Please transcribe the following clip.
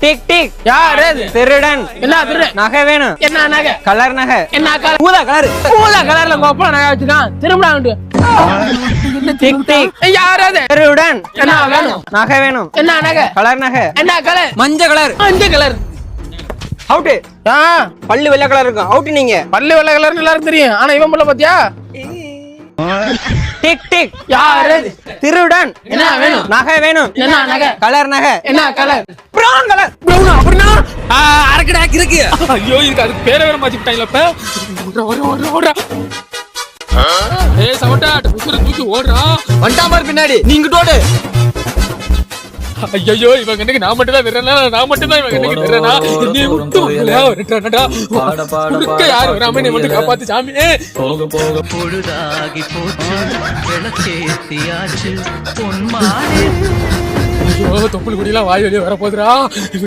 Tick டிக். யார் அது? திருடன். என்ன திருடன்? நகை வேணும். என்ன நகை? கலர் நகை. என்ன கலர்? ஊதா கலர். ஊதா கலர்ல கோப்பா நகை வச்சுக்கான். திரும்ப டிக் டிக். யார் அது? திருடன். என்ன வேணும்? நகை வேணும். என்ன நகை? கலர் நகை. என்ன கலர்? மஞ்சள் கலர். மஞ்சள் கலர். அவுட். பல்லு வெள்ளை கலர் இருக்கும். அவுட் நீங்க. பல்லு வெள்ளை கலர்னு எல்லாரும் தெரியும். ஆனா இவன் பல்ல பாத்தியா? டிக் டிக். யார் அது? திருடன். என்ன வேணும்? நகை வேணும். என்ன நகை? கலர் நகை. என்ன கலர்? Brown colour. பிரவுனா? அப்படினா அரக்கடா இருக்கு. ஐயோ இதுக்கு அது பேரை வேற மாத்திட்டாங்களா இப்ப? ஓடுறா. ஏய் சவட்டா புசுர தூக்கி ஓடுறா. வண்டாம பின்னாடி நீங்க ஓடு. ஐயோ இவன் கண்ணுக்கு நான் மட்டும் தான் விரறனா, நான் மட்டும் தான் இவன் கண்ணுக்கு விரறனா. நீ விட்டு விரறடா. யார் வராம நீ மட்டும் காப்பாத்து சாமி. போக போக பொழுதாகி போச்சு, விளக்கேத்தியாச்சு பொன்மானே. ஐயோ தொப்புள் குடியெல்லாம் வாய் வெளியே வர போதுரா.